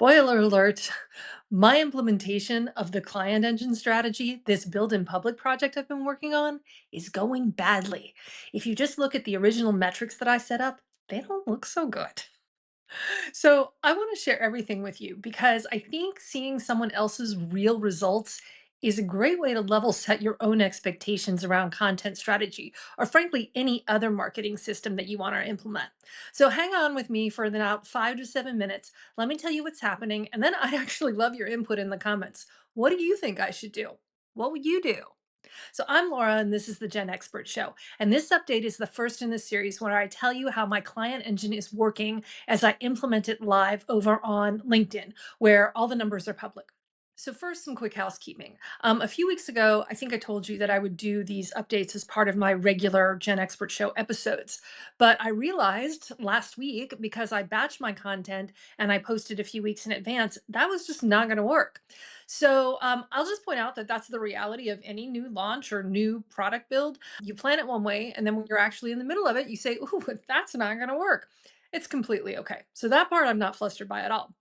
Spoiler alert, my implementation of the client engine strategy, this build in public project I've been working on, is going badly. If you just look at the original metrics that I set up, they don't look so good. So I want to share everything with you because I think seeing someone else's real results is a great way to level set your own expectations around content strategy, or frankly, any other marketing system that you want to implement. So hang on with me for about 5 to 7 minutes. Let me tell you what's happening, and then I'd actually love your input in the comments. What do you think I should do? What would you do? So I'm Laura, and this is the Gen Expert Show. And this update is the first in the series where I tell you how my client engine is working as I implement it live over on LinkedIn, where all the numbers are public. So, first, some quick housekeeping. A few weeks ago, I think I told you that I would do these updates as part of my regular Gen Expert Show episodes. But I realized last week, because I batched my content and I posted a few weeks in advance, that was just not going to work. So I'll just point out that that's the reality of any new launch or new product build. You plan it one way, and then when you're actually in the middle of it, you say, "Ooh, that's not going to work." It's completely okay. So that part I'm not flustered by at all.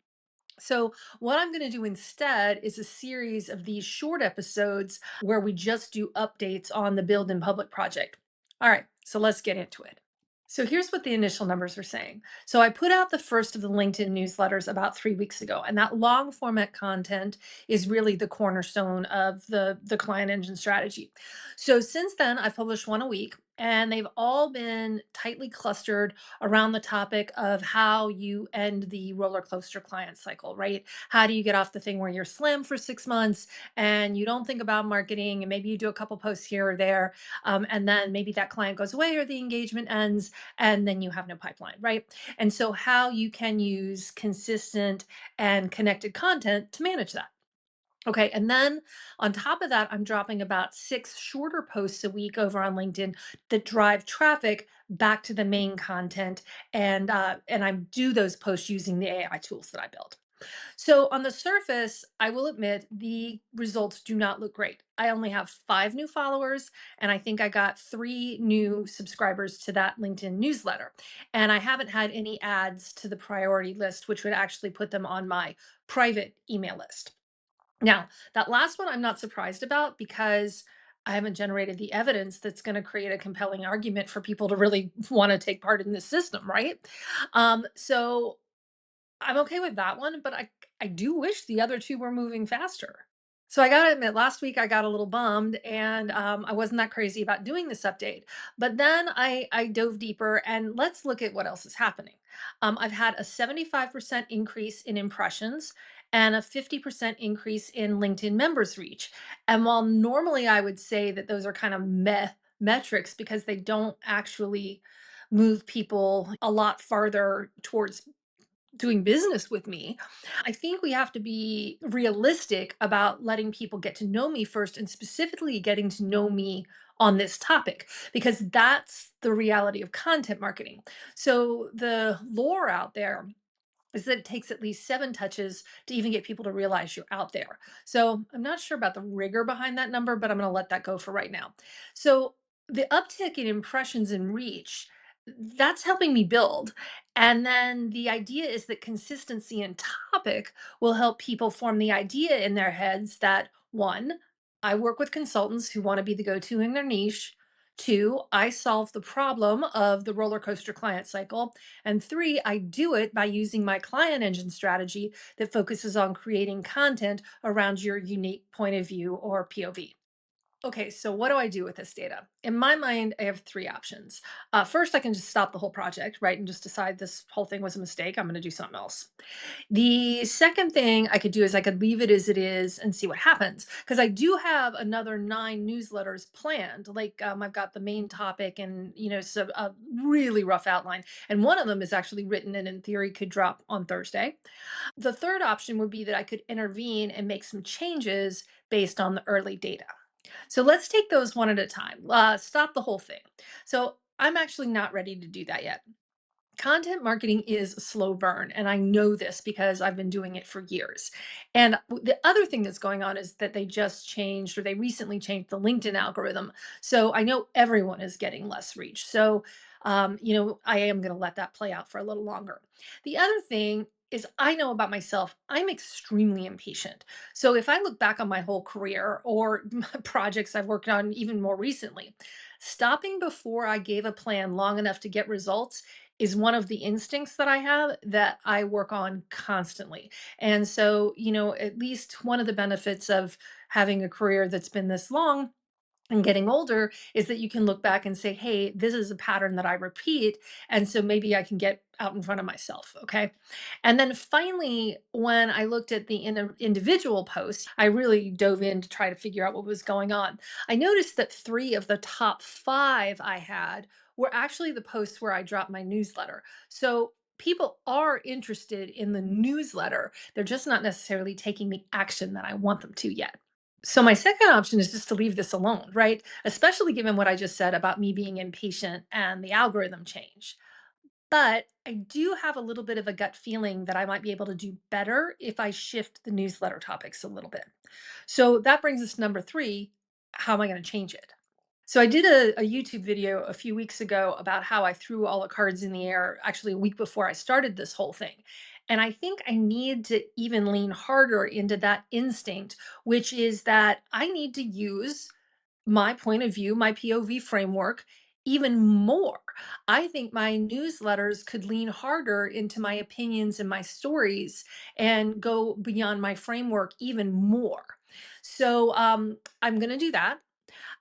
So, what I'm going to do instead is a series of these short episodes where we just do updates on the Build in Public project. All right, so let's get into it. So, here's what the initial numbers are saying. So, I put out the first of the LinkedIn newsletters about 3 weeks ago, and that long format content is really the cornerstone of the client engine strategy. So, since then, I've published one a week, and they've all been tightly clustered around the topic of how you end the roller coaster client cycle, right? How do you get off the thing where you're slim for 6 months and you don't think about marketing and maybe you do a couple posts here or there, and then maybe that client goes away or the engagement ends and then you have no pipeline, right? And so, how you can use consistent and connected content to manage that. Okay, and then on top of that, I'm dropping about 6 shorter posts a week over on LinkedIn that drive traffic back to the main content, and I do those posts using the AI tools that I built. So on the surface, I will admit the results do not look great. I only have 5 new followers, and I think I got 3 new subscribers to that LinkedIn newsletter. And I haven't had any ads to the priority list, which would actually put them on my private email list. Now, that last one I'm not surprised about because I haven't generated the evidence that's going to create a compelling argument for people to really want to take part in this system, right? So I'm okay with that one, but I do wish the other two were moving faster. So I gotta admit, last week I got a little bummed, and I wasn't that crazy about doing this update. But then I dove deeper, and let's look at what else is happening. I've had a 75% increase in impressions and a 50% increase in LinkedIn members reach. And while normally I would say that those are kind of meh metrics because they don't actually move people a lot farther towards doing business with me, I think we have to be realistic about letting people get to know me first and specifically getting to know me on this topic because that's the reality of content marketing. So the lore out there is that it takes at least 7 touches to even get people to realize you're out there. So I'm not sure about the rigor behind that number, but I'm going to let that go for right now. So the uptick in impressions and reach, that's helping me build. And then the idea is that consistency and topic will help people form the idea in their heads that one, I work with consultants who want to be the go to in their niche. Two, I solve the problem of the roller coaster client cycle. And three, I do it by using my client engine strategy that focuses on creating content around your unique point of view or POV. Okay, so what do I do with this data? In my mind, I have 3 options. First, I can just stop the whole project, right, and just decide this whole thing was a mistake. I'm going to do something else. The second thing I could do is I could leave it as it is and see what happens. Because I do have another 9 newsletters planned. Like I've got the main topic and so a really rough outline. And one of them is actually written and in theory could drop on Thursday. The third option would be that I could intervene and make some changes based on the early data. So let's take those one at a time. Stop the whole thing. So I'm actually not ready to do that yet. Content marketing is a slow burn, and I know this because I've been doing it for years. And the other thing that's going on is that they just changed or they recently changed the LinkedIn algorithm. So I know everyone is getting less reach. So, I am going to let that play out for a little longer. The other thing is I know about myself, I'm extremely impatient. So if I look back on my whole career or projects I've worked on even more recently, stopping before I gave a plan long enough to get results is one of the instincts that I have that I work on constantly. And so, at least one of the benefits of having a career that's been this long and getting older is that you can look back and say, hey, this is a pattern that I repeat. And so maybe I can get out in front of myself. Okay. And then finally, when I looked at the individual posts, I really dove in to try to figure out what was going on. I noticed that three of the top five I had were actually the posts where I dropped my newsletter. So people are interested in the newsletter. They're just not necessarily taking the action that I want them to yet. So my second option is just to leave this alone, right? Especially given what I just said about me being impatient and the algorithm change. But I do have a little bit of a gut feeling that I might be able to do better if I shift the newsletter topics a little bit. So that brings us to number three. How am I going to change it? So I did a YouTube video a few weeks ago about how I threw all the cards in the air, actually a week before I started this whole thing. And I think I need to even lean harder into that instinct, which is that I need to use my point of view, my POV framework, even more. I think my newsletters could lean harder into my opinions and my stories and go beyond my framework even more. So I'm going to do that.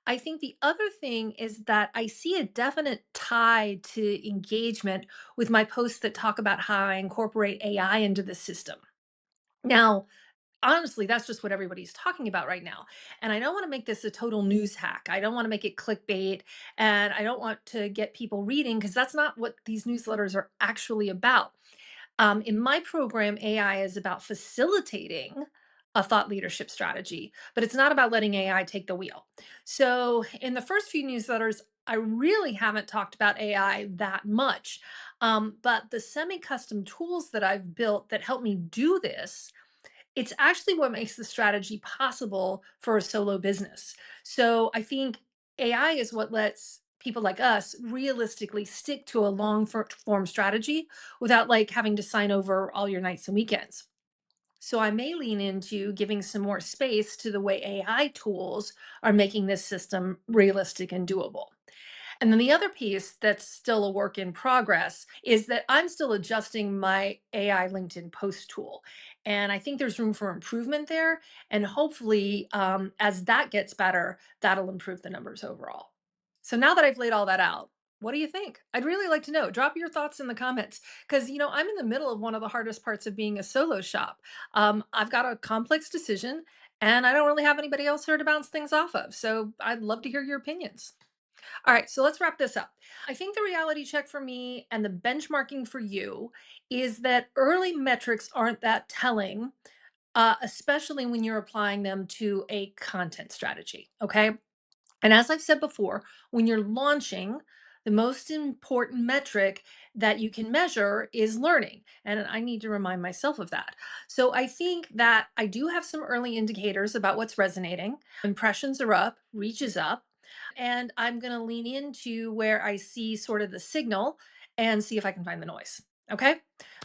I think the other thing is that I see a definite tie to engagement with my posts that talk about how I incorporate AI into the system. Now, honestly, that's just what everybody's talking about right now. And I don't want to make this a total news hack. I don't want to make it clickbait. And I don't want to get people reading because that's not what these newsletters are actually about. In my program, AI is about facilitating a thought leadership strategy, but it's not about letting AI take the wheel. So, in the first few newsletters, I really haven't talked about AI that much. But the semi custom tools that I've built that help me do this, it's actually what makes the strategy possible for a solo business. So, I think AI is what lets people like us realistically stick to a form strategy without like having to sign over all your nights and weekends. So I may lean into giving some more space to the way AI tools are making this system realistic and doable. And then the other piece that's still a work in progress is that I'm still adjusting my AI LinkedIn post tool. And I think there's room for improvement there. And hopefully, as that gets better, that'll improve the numbers overall. So now that I've laid all that out, what do you think? I'd really like to know. Drop your thoughts in the comments because, I'm in the middle of one of the hardest parts of being a solo shop. I've got a complex decision and I don't really have anybody else here to bounce things off of. So I'd love to hear your opinions. All right, so let's wrap this up. I think the reality check for me and the benchmarking for you is that early metrics aren't that telling, especially when you're applying them to a content strategy. Okay. And as I've said before, when you're launching, the most important metric that you can measure is learning. And I need to remind myself of that. So I think that I do have some early indicators about what's resonating. Impressions are up, reach is up. And I'm going to lean into where I see sort of the signal and see if I can find the noise. Okay.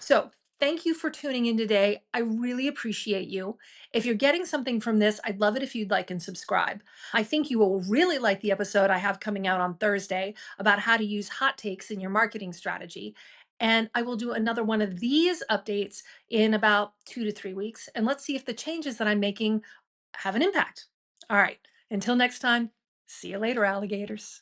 So thank you for tuning in today. I really appreciate you. If you're getting something from this, I'd love it if you'd like and subscribe. I think you will really like the episode I have coming out on Thursday about how to use hot takes in your marketing strategy. And I will do another one of these updates in about 2 to 3 weeks. And let's see if the changes that I'm making have an impact. All right. Until next time, see you later, alligators.